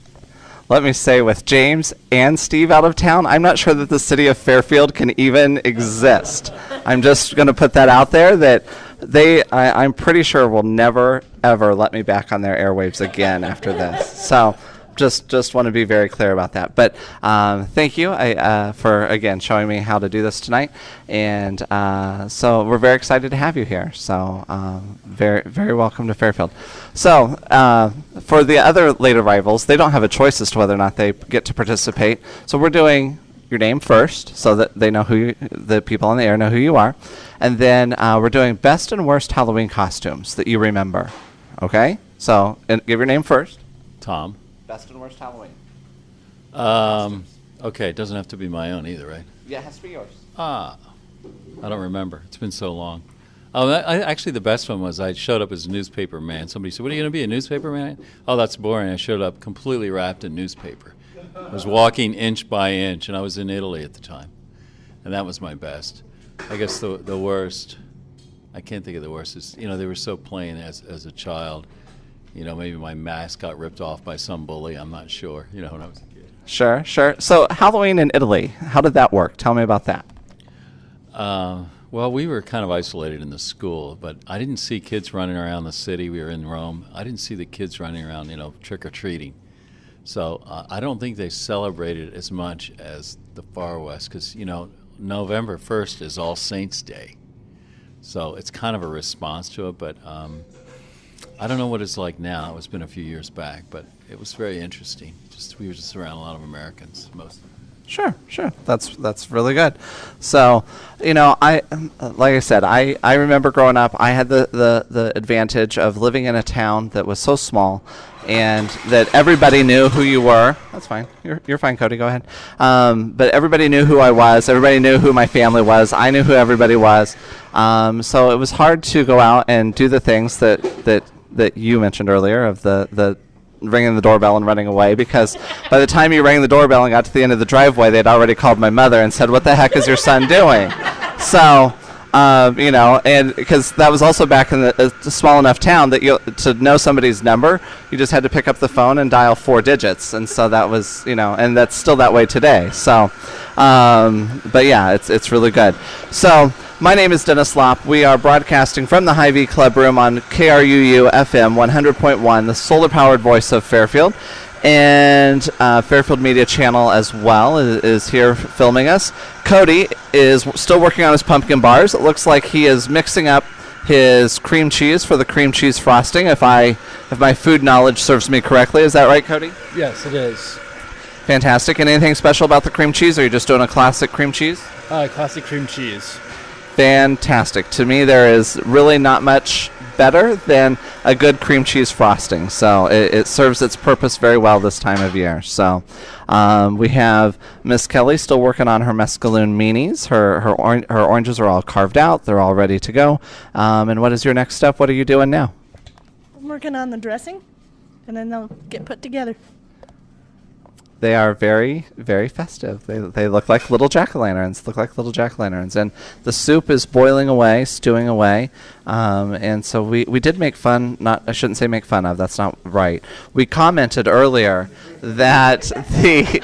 Let me say, with James and Steve out of town, I'm not sure that the city of Fairfield can even exist. I'm just going to put that out there that I'm pretty sure will never, ever let me back on their airwaves again after this. So just want to be very clear about that. But thank you for, again, showing me how to do this tonight. And so we're very excited to have you here. So very, very welcome to Fairfield. So for the other late arrivals, they don't have a choice as to whether or not they get to participate. So we're doing your name first so that they know the people on the air know who you are. And then we're doing best and worst Halloween costumes that you remember. Okay? So give your name first. Tom. Best and worst Halloween. Okay, it doesn't have to be my own either, right? Yeah, it has to be yours. I don't remember. It's been so long. Oh, actually, the best one was I showed up as a newspaper man. Somebody said, "What are you going to be, a newspaper man?" Oh, that's boring. I showed up completely wrapped in newspaper. I was walking inch by inch, and I was in Italy at the time. And that was my best. I guess the worst, I can't think of the worst, is, they were so plain as a child. Maybe my mask got ripped off by some bully. I'm not sure, when I was a kid. Sure. So Halloween in Italy, how did that work? Tell me about that. Well, we were kind of isolated in the school, but I didn't see kids running around the city. We were in Rome. I didn't see the kids running around, trick-or-treating. So I don't think they celebrated as much as the Far West because, November 1st is All Saints' Day. So it's kind of a response to it, but I don't know what it's like now. It's been a few years back, but it was very interesting. We were just around a lot of Americans, most of them. Sure. That's really good. So, I like I said, I remember growing up. I had the advantage of living in a town that was so small, and that everybody knew who you were. That's fine. You're fine, Cody. Go ahead. But everybody knew who I was. Everybody knew who my family was. I knew who everybody was. So it was hard to go out and do the things that you mentioned earlier of the ringing the doorbell and running away, because by the time you rang the doorbell and got to the end of the driveway, they'd already called my mother and said, "What the heck is your son doing?" So, and because that was also back in a small enough town that to know somebody's number, you just had to pick up the phone and dial 4 digits, and so that was, and that's still that way today. So, but yeah, it's really good. So. My name is Dennis Lopp. We are broadcasting from the Hy-Vee Club Room on KRUU-FM 100.1, the solar-powered voice of Fairfield. And Fairfield Media Channel as well is here filming us. Cody is still working on his pumpkin bars. It looks like he is mixing up his cream cheese for the cream cheese frosting, if my food knowledge serves me correctly. Is that right, Cody? Yes, it is. Fantastic. And anything special about the cream cheese, or are you just doing a classic cream cheese? Classic cream cheese. Fantastic. To me, there is really not much better than a good cream cheese frosting. So it serves its purpose very well this time of year. So we have Miss Kellie still working on her Mesculun Meanies. Her oranges are all carved out. They're all ready to go. And what is your next step? What are you doing now? I'm working on the dressing, and then they'll get put together. They are very, very festive. They look like little jack-o'-lanterns. And the soup is boiling away, stewing away. And so we did make fun. I shouldn't say make fun of. That's not right. We commented earlier that the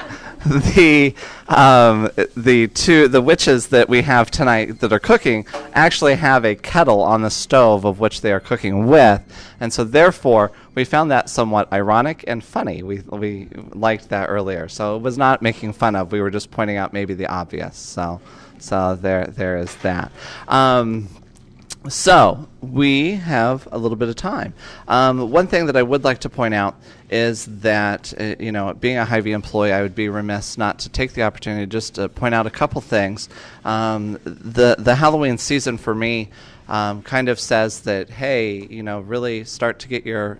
witches that we have tonight that are cooking actually have a kettle on the stove of which they are cooking with, and so therefore we found that somewhat ironic and funny. We liked that earlier, so it was not making fun of. We were just pointing out maybe the obvious. So there is that. So we have a little bit of time. One thing that I would like to point out is that, being a Hy-Vee employee, I would be remiss not to take the opportunity just to point out a couple things. The Halloween season for me kind of says that, hey, really start to get your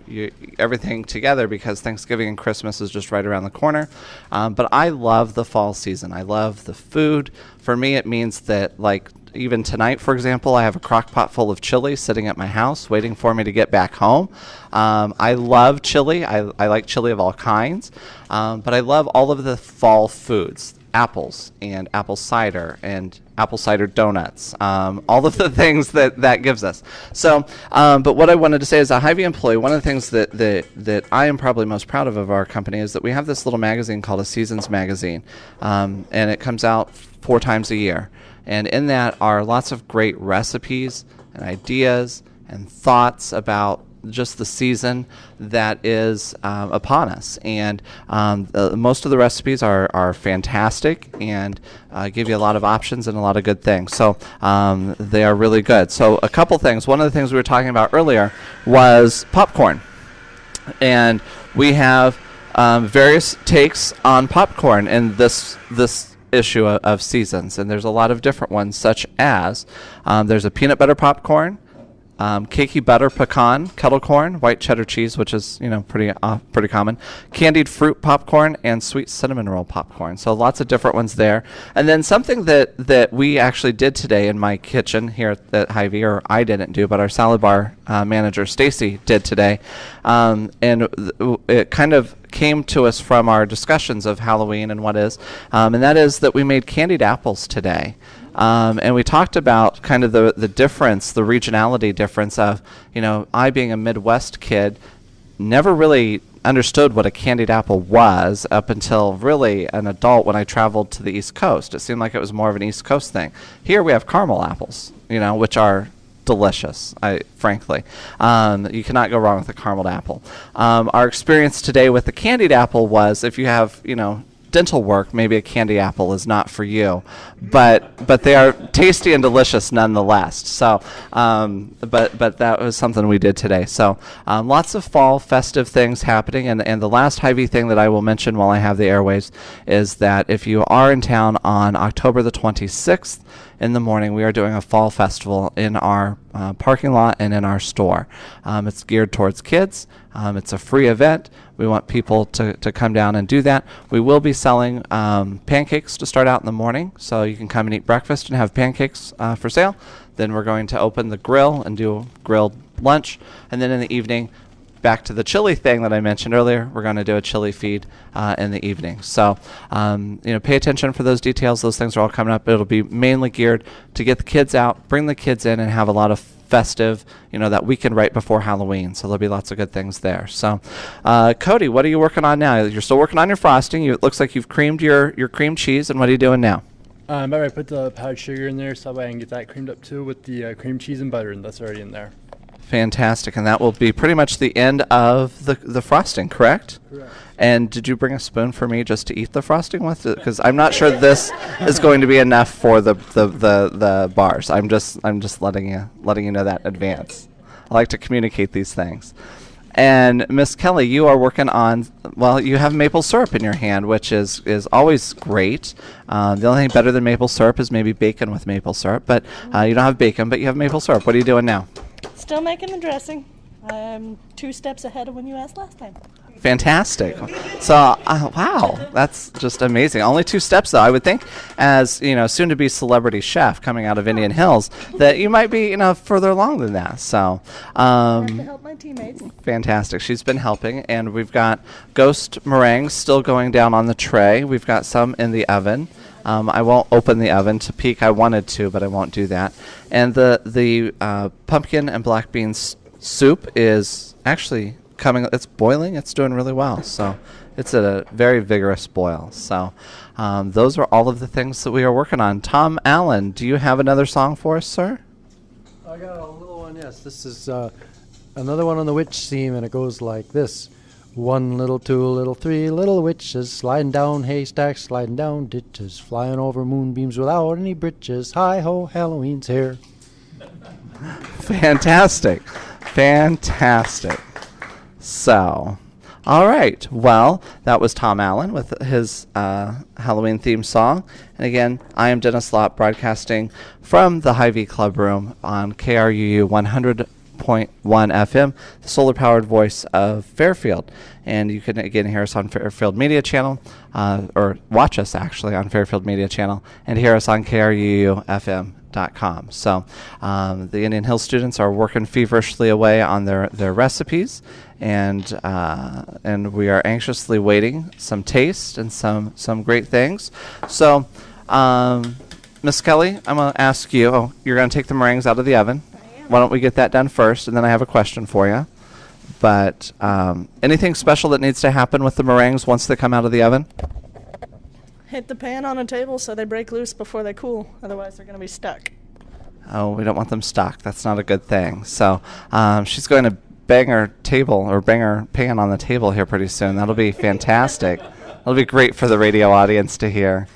everything together, because Thanksgiving and Christmas is just right around the corner. But I love the fall season. I love the food. For me, it means that, even tonight, for example, I have a crock pot full of chili sitting at my house waiting for me to get back home. I love chili. I like chili of all kinds. But I love all of the fall foods, apples and apple cider and apple cider donuts, all of the things that gives us. So, but what I wanted to say as a Hy-Vee employee, one of the things that I am probably most proud of our company is that we have this little magazine called a Seasons Magazine, and it comes out 4 times a year. And in that are lots of great recipes and ideas and thoughts about just the season that is upon us. And most of the recipes are fantastic and give you a lot of options and a lot of good things. So they are really good. So a couple things. One of the things we were talking about earlier was popcorn. And we have various takes on popcorn in this issue of Seasons, and there's a lot of different ones, such as there's a peanut butter popcorn, cakey butter pecan, kettle corn, white cheddar cheese, which is pretty common, candied fruit popcorn, and sweet cinnamon roll popcorn. So lots of different ones there. And then something that we actually did today in my kitchen here at Hy-Vee, or I didn't do, but our salad bar manager Stacy did today, and it kind of came to us from our discussions of Halloween and what is, and that is that we made candied apples today. And we talked about kind of the difference, the regionality difference of, I being a Midwest kid, never really understood what a candied apple was up until really an adult when I traveled to the East Coast. It seemed like it was more of an East Coast thing. Here we have caramel apples, which are delicious, frankly. You cannot go wrong with a caramel apple. Our experience today with the candied apple was, if you have, dental work, maybe a candy apple is not for you, but they are tasty and delicious nonetheless. So, but that was something we did today. So, lots of fall festive things happening, and the last Hy-Vee thing that I will mention while I have the airwaves is that if you are in town on October the 26th in the morning, we are doing a fall festival in our parking lot and in our store. It's geared towards kids. It's a free event. We want people to come down and do that. We will be selling pancakes to start out in the morning, so you can come and eat breakfast and have pancakes for sale. Then we're going to open the grill and do a grilled lunch. And then in the evening, back to the chili thing that I mentioned earlier, we're going to do a chili feed in the evening. So, pay attention for those details. Those things are all coming up. It'll be mainly geared to get the kids out, bring the kids in, and have a lot of festive, that weekend right before Halloween. So there'll be lots of good things there. So, Cody, what are you working on now? You're still working on your frosting. It looks like you've creamed your cream cheese. And what are you doing now? I'm about to put the powdered sugar in there so I can get that creamed up too with the cream cheese and butter, and that's already in there. Fantastic. And that will be pretty much the end of the frosting, correct? Correct. And did you bring a spoon for me just to eat the frosting with? Because I'm not sure this is going to be enough for the bars. I'm just letting you know that in advance. I like to communicate these things. And Miss Kellie, you are working on, you have maple syrup in your hand, which is always great. The only thing better than maple syrup is maybe bacon with maple syrup, but you don't have bacon, but you have maple syrup. What are you doing now? Still making the dressing. I'm 2 steps ahead of when you asked last time. Fantastic. So, wow, that's just amazing. Only 2 steps, though. I would think, as soon-to-be celebrity chef coming out of Indian Hills, that you might be further along than that. So, I have to help my teammates. Fantastic. She's been helping, and we've got ghost meringues still going down on the tray. We've got some in the oven. I won't open the oven to peek. I wanted to, but I won't do that. And the pumpkin and black beans soup is actually coming. It's boiling. It's doing really well. So it's a very vigorous boil. So those are all of the things that we are working on. Tom Allen, do you have another song for us, sir? I got a little one, yes. This is another one on the witch theme, and it goes like this. 1 little, 2 little, 3 little witches, sliding down haystacks, sliding down ditches, flying over moonbeams without any britches. Hi-ho, Halloween's here. Fantastic. So, all right. Well, that was Tom Allen with his Halloween theme song. And again, I am Dennis Lott, broadcasting from the Hy-Vee Club Room on KRUU 100.1 FM, the solar-powered voice of Fairfield. And you can, again, hear us on Fairfield Media Channel, or watch us, actually, on Fairfield Media Channel, and hear us on KRUU-FM.com. So the Indian Hill students are working feverishly away on their recipes, and we are anxiously waiting some taste and some great things. So, Miss Kellie, I'm going to ask you, you're going to take the meringues out of the oven. Why don't we get that done first, and then I have a question for you. But anything special that needs to happen with the meringues once they come out of the oven? Hit the pan on a table so they break loose before they cool. Otherwise, they're going to be stuck. Oh, we don't want them stuck. That's not a good thing. So she's going to bang her table or bang her pan on the table here pretty soon. That'll be fantastic. That'll be great for the radio audience to hear.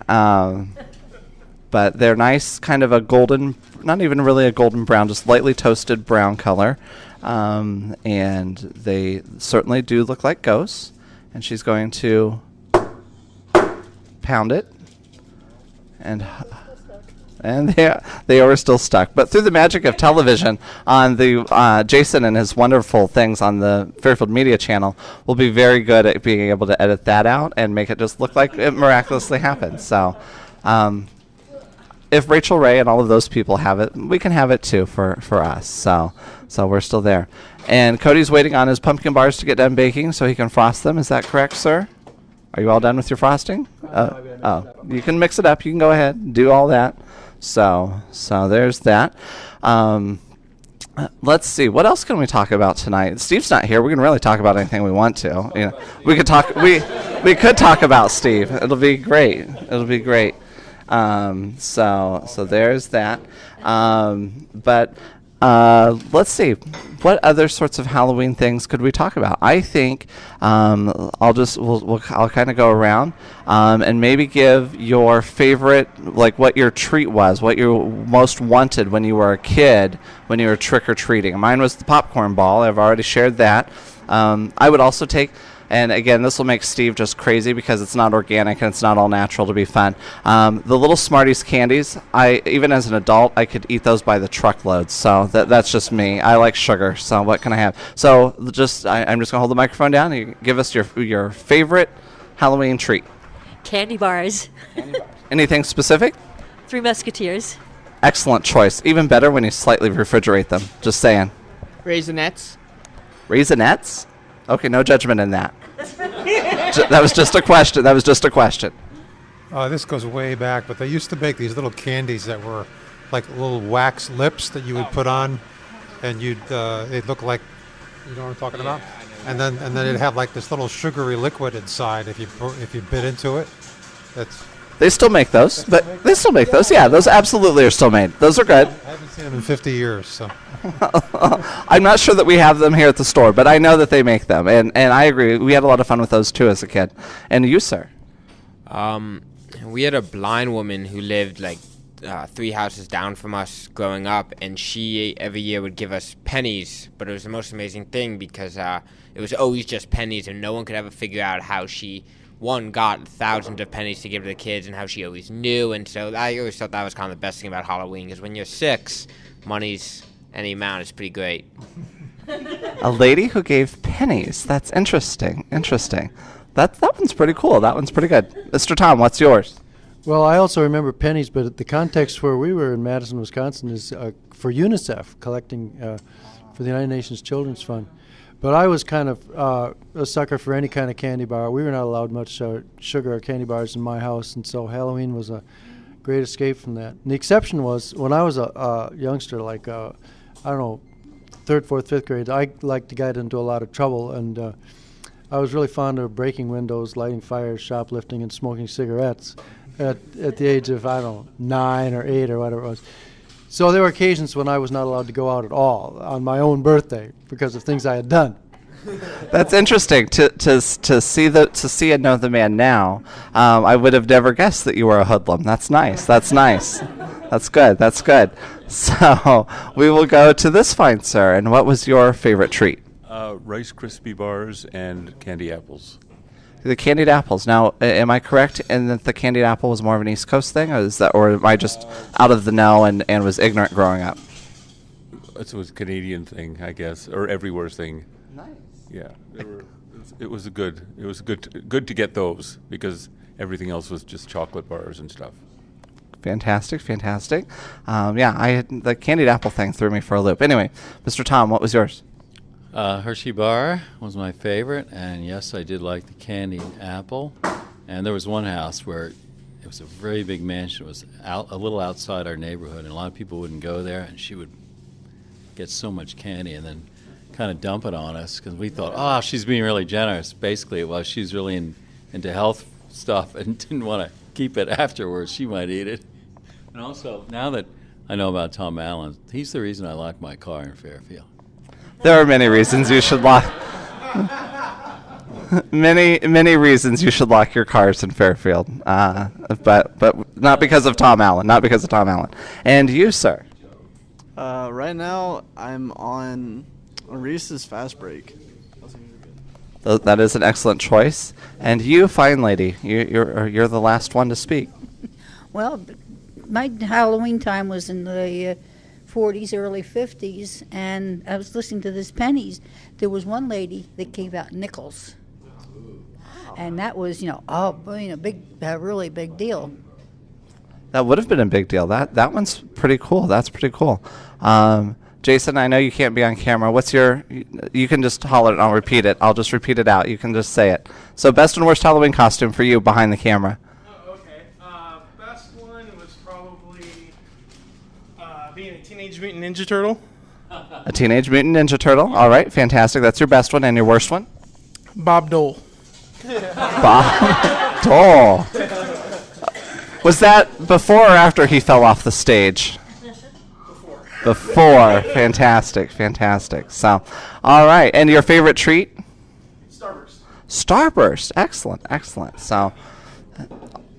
But they're nice, kind of a golden, not even really a golden brown, just lightly toasted brown color. And they certainly do look like ghosts. And she's going to pound it. And And they are still stuck. But through the magic of television, on the Jason and his wonderful things on the Fairfield Media Channel will be very good at being able to edit that out and make it just look like it miraculously happened. So if Rachel Ray and all of those people have it, we can have it too for us. So we're still there. And Cody's waiting on his pumpkin bars to get done baking so he can frost them. Is that correct, sir? Are you all done with your frosting? You can mix it up. You can go ahead and do all that. So there's that. Let's see. What else can we talk about tonight? Steve's not here. We can really talk about anything we want to. You know, we could talk. We could talk about Steve. It'll be great. It'll be great. So there's that. But let's see. What other sorts of Halloween things could we talk about? I think I'll kind of go around and maybe give your favorite, like what your treat was, what you most wanted when you were a kid, when you were trick-or-treating. Mine was the popcorn ball. I've already shared that. I would also take... And again, this will make Steve just crazy because it's not organic and it's not all natural to be fun. The little Smarties candies, even as an adult, I could eat those by the truckloads. So that's just me. I like sugar, so what can I have? So I'm just going to hold the microphone down and you give us your favorite Halloween treat. Candy bars. Anything specific? Three Musketeers. Excellent choice. Even better when you slightly refrigerate them. Just saying. Raisinets. Raisinets? Okay, no judgment in that. That was just a question. This goes way back, but they used to make these little candies that were like little wax lips that you would put on, and they'd look like, you know what I'm talking about? And then it'd have like this little sugary liquid inside if you bit into it. They still make those, but they still make those. Yeah, those absolutely are still made. Those are good. I haven't seen them in 50 years, so. I'm not sure that we have them here at the store, but I know that they make them, and I agree. We had a lot of fun with those too as a kid. And you, sir? We had a blind woman who lived like 3 houses down from us growing up, and she every year would give us pennies, but it was the most amazing thing because it was always just pennies, and no one could ever figure out how she got thousands of pennies to give to the kids and how she always knew. And so I always thought that was kind of the best thing about Halloween, because when you're 6, money's any amount is pretty great. A lady who gave pennies. That's interesting. That one's pretty cool. That one's pretty good. Mr. Tom, what's yours? Well, I also remember pennies, but the context where we were in Madison, Wisconsin is for UNICEF, collecting for the United Nations Children's Fund. But I was kind of a sucker for any kind of candy bar. We were not allowed much sugar or candy bars in my house, and so Halloween was a great escape from that. And the exception was when I was a youngster, like, I don't know, 3rd, 4th, 5th grade, I liked to get into a lot of trouble, and I was really fond of breaking windows, lighting fires, shoplifting, and smoking cigarettes at the age of, I don't know, 9 or 8 or whatever it was. So there were occasions when I was not allowed to go out at all on my own birthday because of things I had done. That's interesting to see and know the man now. I would have never guessed that you were a hoodlum. That's nice. That's good. So we will go to this fine sir. And what was your favorite treat? Rice Krispie bars and candy apples. The candied apples. Now, am I correct in that the candied apple was more of an East Coast thing, or am I just out of the know and was ignorant growing up? It was a Canadian thing, I guess, or everywhere thing. Nice. Yeah, it was good to get those because everything else was just chocolate bars and stuff. Fantastic. The candied apple thing threw me for a loop. Anyway, Mr. Tom, what was yours? Hershey bar was my favorite, and yes, I did like the candied apple. And there was one house where it was a very big mansion. It was a little outside our neighborhood, and a lot of people wouldn't go there, and she would get so much candy and then kind of dump it on us because we thought, oh, she's being really generous. Basically, it was she's really into health stuff and didn't want to keep it afterwards. She might eat it. And also, now that I know about Tom Allen, he's the reason I locked my car in Fairfield. There are many reasons you should lock. many reasons you should lock your cars in Fairfield, but not because of Tom Allen. And you, sir? Right now, I'm on a Reese's Fast Break. That is an excellent choice. And you, fine lady, you're the last one to speak. Well, my Halloween time was in the 40s, early 50s, and I was listening to this pennies. There was one lady that gave out nickels, and that was, big, really big deal. That would have been a big deal. That one's pretty cool. That's pretty cool. Jason, I know you can't be on camera. You can just holler it and I'll repeat it. I'll just repeat it out. You can just say it. So best and worst Halloween costume for you behind the camera. Okay. Best one was probably being a Teenage Mutant Ninja Turtle. A Teenage Mutant Ninja Turtle. All right, fantastic. That's your best one. And your worst one? Bob Dole. Bob Dole. Was that before or after he fell off the stage? Before. Fantastic. So, all right. And your favorite treat? Starburst. Excellent. So,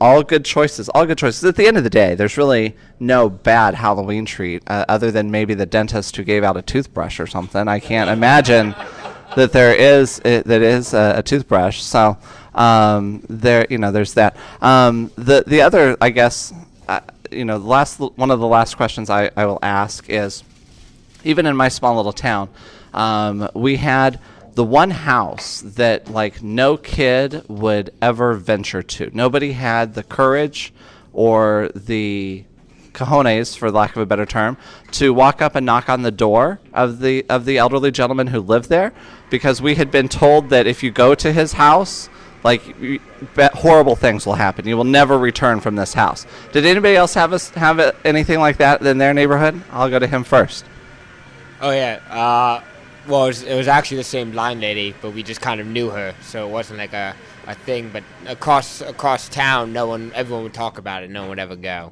all good choices. At the end of the day, there's really no bad Halloween treat other than maybe the dentist who gave out a toothbrush or something. I can't imagine that there is a toothbrush. So, there's that. The other, I guess, one of the last questions I will ask is, even in my small little town, we had the one house that no kid would ever venture to. Nobody had the courage or the cojones, for lack of a better term, to walk up and knock on the door of the elderly gentleman who lived there, because we had been told that if you go to his house, horrible things will happen. You will never return from this house. Did anybody else have anything like that in their neighborhood? I'll go to him first. Oh yeah. Well, it was actually the same blind lady, but we just kind of knew her, so it wasn't like a thing. But across town, everyone would talk about it. No one would ever go.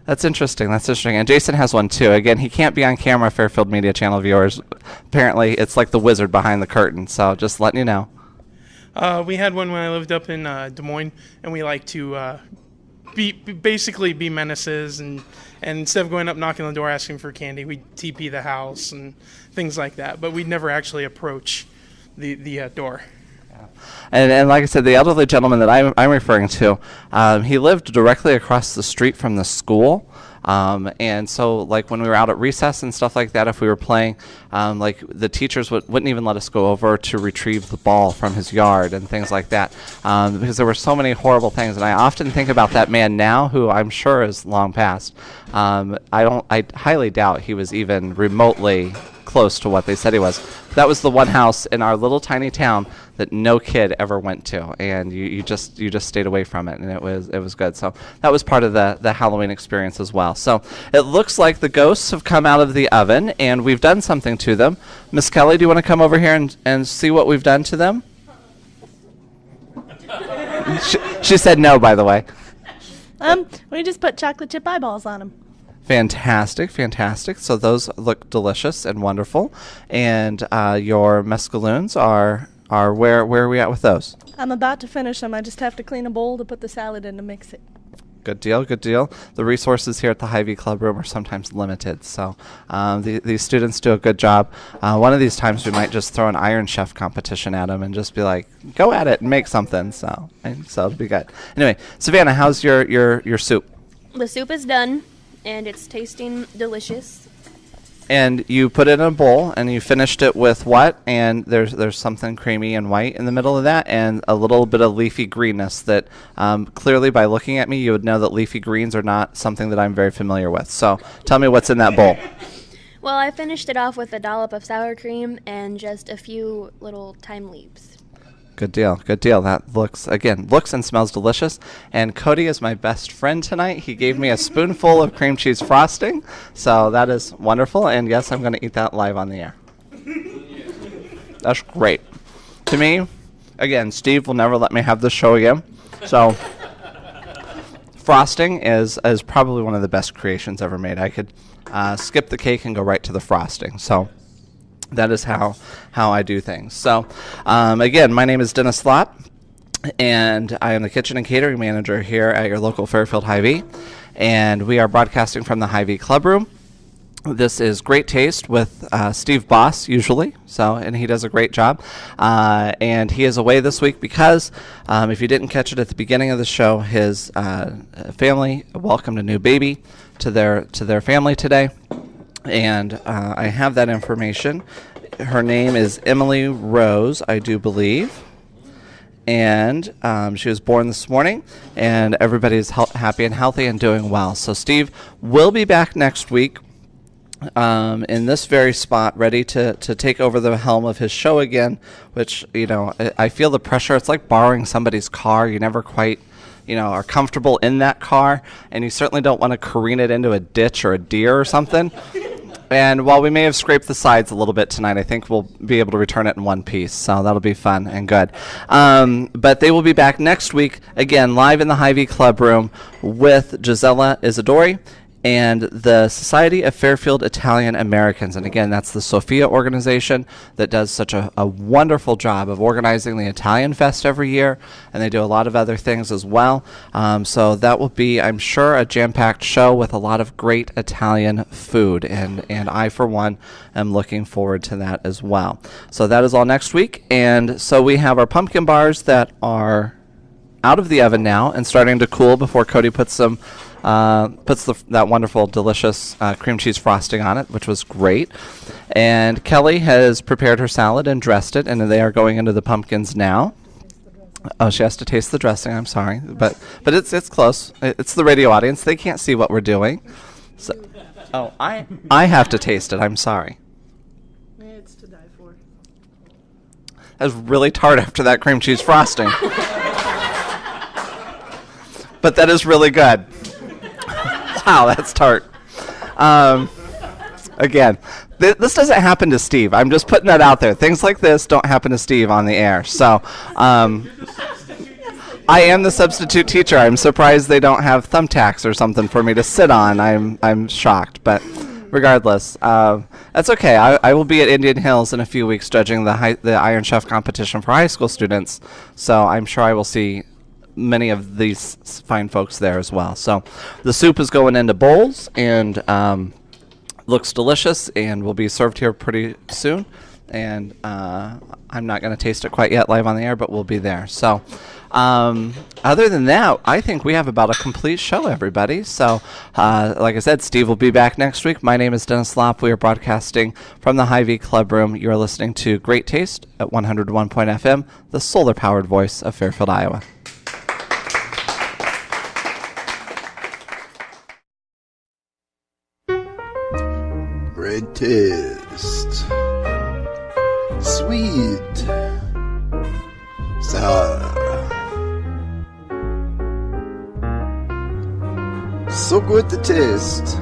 That's interesting. And Jason has one too. Again, he can't be on camera, Fairfield Media Channel viewers. Apparently, it's like the wizard behind the curtain. So just letting you know. We had one when I lived up in Des Moines, and we like to basically be menaces, and instead of going up knocking on the door asking for candy, we'd TP the house and things like that. But we'd never actually approach the door. And like I said, the elderly gentleman that I'm referring to, he lived directly across the street from the school. And so, when we were out at recess and stuff like that, if we were playing, the teachers wouldn't even let us go over to retrieve the ball from his yard and things like that, because there were so many horrible things. And I often think about that man now, who I'm sure is long past. I highly doubt he was even remotely close to what they said he was. That was the one house in our little tiny town that no kid ever went to, and you just stayed away from it, and it was good. So that was part of the Halloween experience as well. So it looks like the ghosts have come out of the oven, and we've done something to them. Miss Kellie, do you want to come over here and see what we've done to them? She said no, by the way. We just put chocolate chip eyeballs on them. Fantastic. So those look delicious and wonderful. And your mescaluns are where are we at with those? I'm about to finish them. I just have to clean a bowl to put the salad in to mix it. Good deal. The resources here at the Hy-Vee Club Room are sometimes limited, so these students do a good job. One of these times we might just throw an Iron Chef competition at them and just be like, go at it and make something. So it'll be good. Anyway, Savannah, how's your soup? The soup is done, and it's tasting delicious. And you put it in a bowl, and you finished it with what? And there's something creamy and white in the middle of that, and a little bit of leafy greenness that clearly by looking at me, you would know that leafy greens are not something that I'm very familiar with. So tell me what's in that bowl. Well, I finished it off with a dollop of sour cream and just a few little thyme leaves. Good deal. That looks and smells delicious. And Cody is my best friend tonight. He gave me a spoonful of cream cheese frosting, so that is wonderful. And yes, I'm going to eat that live on the air. That's great. To me, again, Steve will never let me have this show again. So frosting is probably one of the best creations ever made. I could skip the cake and go right to the frosting. So that is how I do things. So, again, my name is Dennis Slott, and I am the kitchen and catering manager here at your local Fairfield Hy-Vee, and we are broadcasting from the Hy-Vee Club Room. This is Great Taste with Steve Boss, usually, and he does a great job. And he is away this week because, if you didn't catch it at the beginning of the show, his family welcomed a new baby to their family today. And I have that information. Her name is Emily Rose, I do believe. And she was born this morning, and everybody's happy and healthy and doing well. So Steve will be back next week. In this very spot, ready to take over the helm of his show again, which, I feel the pressure. It's like borrowing somebody's car. You never quite, are comfortable in that car, and you certainly don't want to careen it into a ditch or a deer or something. And while we may have scraped the sides a little bit tonight, I think we'll be able to return it in one piece, so that'll be fun and good. But they will be back next week, again, live in the Hy-Vee Club Room with Gisela Isidori and the Society of Fairfield Italian Americans. And again, that's the Sophia organization that does such a wonderful job of organizing the Italian Fest every year, and they do a lot of other things as well. So that will be, I'm sure, a jam-packed show with a lot of great Italian food, and I, for one, am looking forward to that as well. So that is all next week, and so we have our pumpkin bars that are out of the oven now and starting to cool before Cody puts that wonderful, delicious cream cheese frosting on it, which was great. And Kellie has prepared her salad and dressed it, and they are going into the pumpkins now. Oh, she has to taste the dressing. I'm sorry, but it's close. It's the radio audience; they can't see what we're doing. So, I have to taste it. I'm sorry. It's to die for. That was really tart after that cream cheese frosting, but that is really good. Wow, that's tart. Again, this doesn't happen to Steve. I'm just putting that out there. Things like this don't happen to Steve on the air. So, I am the substitute teacher. I'm surprised they don't have thumbtacks or something for me to sit on. I'm shocked, but regardless, that's okay. I will be at Indian Hills in a few weeks judging the Iron Chef competition for high school students. So I'm sure I will see many of these fine folks there as well. So the soup is going into bowls and looks delicious and will be served here pretty soon. And I'm not going to taste it quite yet live on the air, but we'll be there. So other than that, I think we have about a complete show, everybody. So like I said, Steve will be back next week. My name is Dennis Lopp. We are broadcasting from the Hy-Vee Club Room. You are listening to Great Taste at 101.0 FM, the solar-powered voice of Fairfield, Iowa. Great taste. Sweet. Sour. So good to taste.